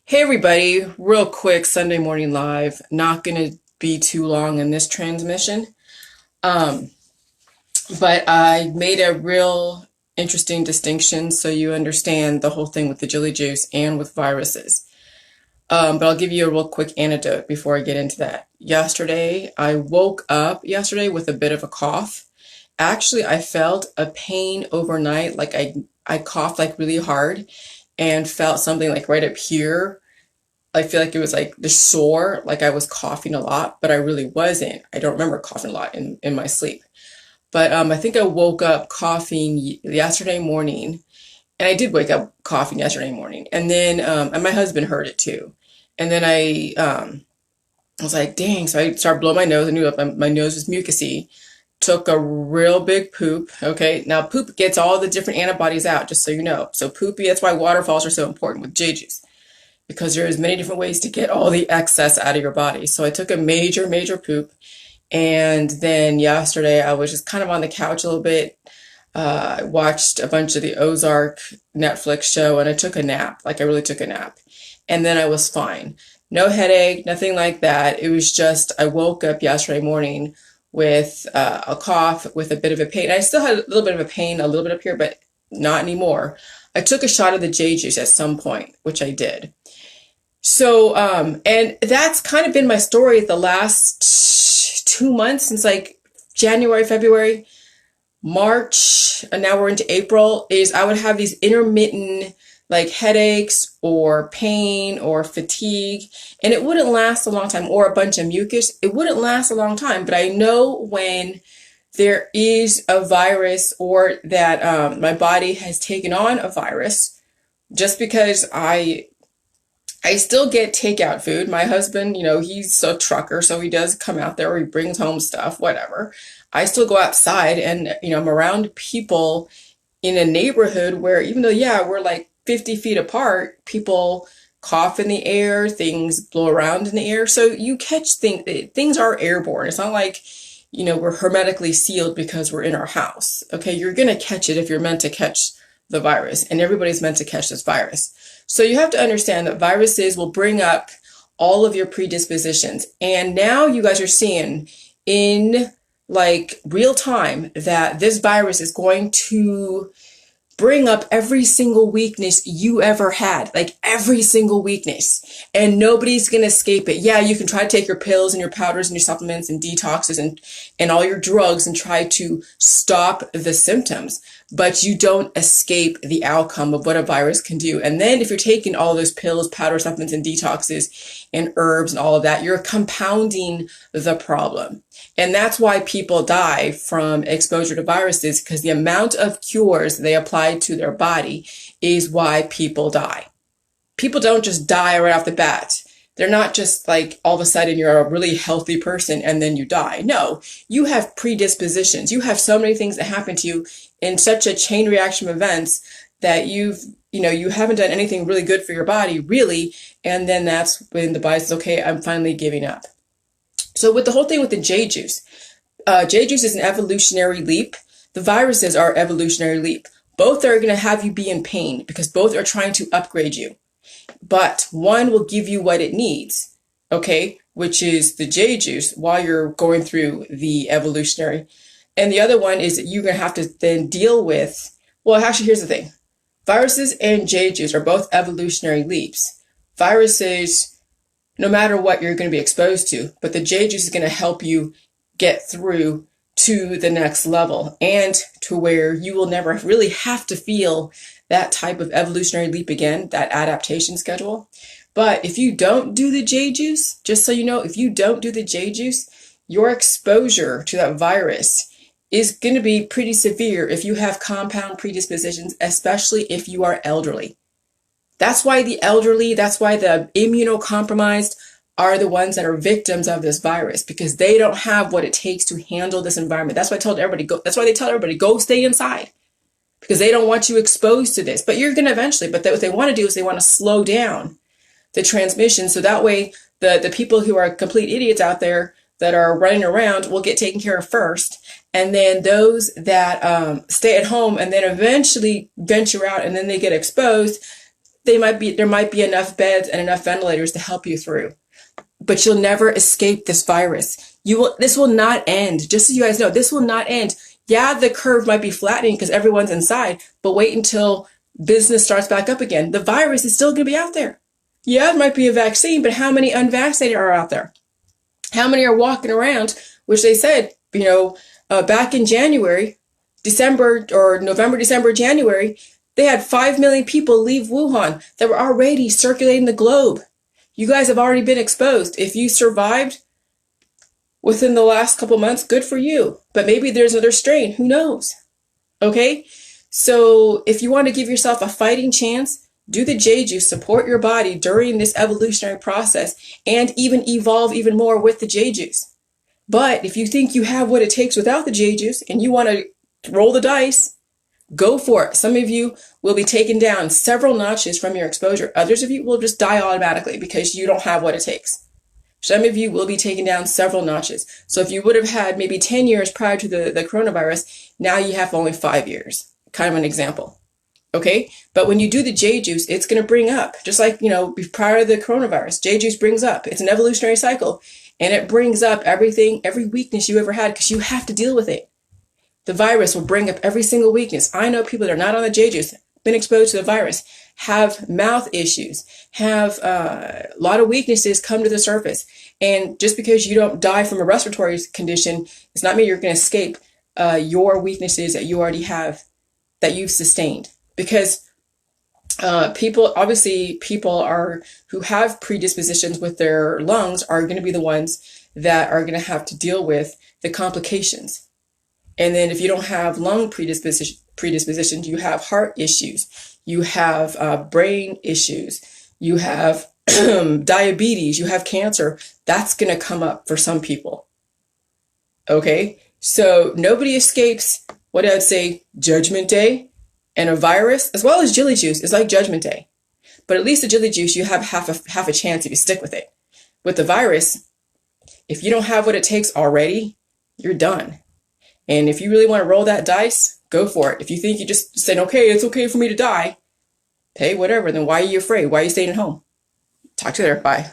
Hey everybody, real quick Sunday morning live. Not going to be too long in this transmission. Um, but I made a real interesting distinction so you understand the whole thing with the Jilly juice and with viruses. But I'll give you a real quick anecdote before I get into that. Yesterday, I woke up yesterday with a bit of a cough. Actually, I felt a pain overnight, like I coughed like really hard and felt something like right up here. I feel like it was like the sore, like I was coughing a lot, but I really wasn't. I don't remember coughing a lot in my sleep. But I think I woke up coughing yesterday morning, and I did wake up coughing yesterday morning. And my husband heard it too. And then I was like, dang. So I started blowing my nose. I knew my nose was mucusy. Took a real big poop. Okay. Now, poop gets all the different antibodies out, just so you know. So, poopy, that's why waterfalls are so important with J juice because there's many different ways to get all the excess out of your body. So I took a major poop. And then yesterday I was just kind of on the couch a little bit. I watched a bunch of the Ozark Netflix show and I took a nap. Like I really took a nap. And then I was fine. No headache, nothing like that. It was just, I woke up yesterday morning with a cough, with a bit of a pain. I still had a little bit of a pain, a little bit up here, but not anymore. I took a shot of the J juice at some point, which I did. So, and that's kind of been my story the last 2 months since like January, February, March, and now we're into April, is I would have these intermittent like headaches or pain or fatigue, and it wouldn't last a long time, or a bunch of mucus. It wouldn't last a long time, but I know when there is a virus or that my body has taken on a virus just because I still get takeout food. My husband, he's a trucker, so he does come out there or he brings home stuff, whatever. I still go outside and, I'm around people in a neighborhood where even though, yeah, we're like 50 feet apart, people cough in the air, things blow around in the air. So you catch things are airborne. It's not like, we're hermetically sealed because we're in our house. Okay, you're going to catch it if you're meant to catch the virus, and everybody's meant to catch this virus. So you have to understand that viruses will bring up all of your predispositions. And now you guys are seeing in like real time that this virus is going to bring up every single weakness you ever had, like every single weakness, and nobody's going to escape it. Yeah, you can try to take your pills and your powders and your supplements and detoxes and all your drugs and try to stop the symptoms, but you don't escape the outcome of what a virus can do. And then if you're taking all those pills, powder supplements, and detoxes and herbs and all of that, you're compounding the problem. And that's why people die from exposure to viruses, because the amount of cures they apply to their body is why people die. People don't just die right off the bat. They're not just like all of a sudden you're a really healthy person and then you die. No, you have predispositions. You have so many things that happen to you in such a chain reaction of events that you haven't done anything really good for your body, really. And then that's when the body says, okay, I'm finally giving up. So with the whole thing with the J juice is an evolutionary leap. The viruses are evolutionary leap. Both are going to have you be in pain because both are trying to upgrade you. But one will give you what it needs, okay, which is the J juice while you're going through the evolutionary. And the other one is that you're going to have to then deal with, well, actually, here's the thing. Viruses and J juice are both evolutionary leaps. Viruses, no matter what you're going to be exposed to, but the J juice is going to help you get through to the next level and to where you will never really have to feel that type of evolutionary leap again, that adaptation schedule. But if you don't do the J juice, just so you know, if you don't do the J juice, your exposure to that virus is going to be pretty severe if you have compound predispositions, especially if you are elderly. That's why the elderly, that's why the immunocompromised are the ones that are victims of this virus, because they don't have what it takes to handle this environment. That's why I told everybody that's why they tell everybody go stay inside, because they don't want you exposed to this. But you're going to eventually, but what they want to do is they want to slow down the transmission. So that way the people who are complete idiots out there that are running around will get taken care of first. And then those that stay at home and then eventually venture out and then they get exposed, there might be enough beds and enough ventilators to help you through, but you'll never escape this virus. This will not end. Just so you guys know, this will not end. Yeah, the curve might be flattening because everyone's inside, but wait until business starts back up again. The virus is still going to be out there. Yeah, it might be a vaccine, but how many unvaccinated are out there? How many are walking around, which they said, back in December, January, they had 5 million people leave Wuhan that were already circulating the globe. You guys have already been exposed. If you survived within the last couple months, good for you. But maybe there's another strain. Who knows? Okay? So if you want to give yourself a fighting chance, do the J juice, support your body during this evolutionary process, and even evolve even more with the J juice. But if you think you have what it takes without the J juice and you want to roll the dice, go for it. Some of you will be taken down several notches from your exposure. Others of you will just die automatically because you don't have what it takes. Some of you will be taken down several notches. So if you would have had maybe 10 years prior to the coronavirus, now you have only 5 years. Kind of an example. Okay? But when you do the J juice, it's going to bring up, just like, prior to the coronavirus, J juice brings up. It's an evolutionary cycle. And it brings up everything, every weakness you ever had, because you have to deal with it. The virus will bring up every single weakness. I know people that are not on the J juice, been exposed to the virus, have mouth issues, have a lot of weaknesses come to the surface. And just because you don't die from a respiratory condition, it's not mean you're going to escape your weaknesses that you already have, that you've sustained. Because people who have predispositions with their lungs are going to be the ones that are going to have to deal with the complications. And then if you don't have lung predispositions, you have heart issues, you have brain issues, you have diabetes, you have cancer. That's going to come up for some people. Okay, so nobody escapes what I would say Judgment Day. And a virus, as well as Jilly juice, is like Judgment Day. But at least the Jilly juice, you have half a chance if you stick with it. With the virus, if you don't have what it takes already, you're done. And if you really want to roll that dice, go for it. If you think you just said, okay, it's okay for me to die, hey, whatever, then why are you afraid? Why are you staying at home? Talk to you later. Bye.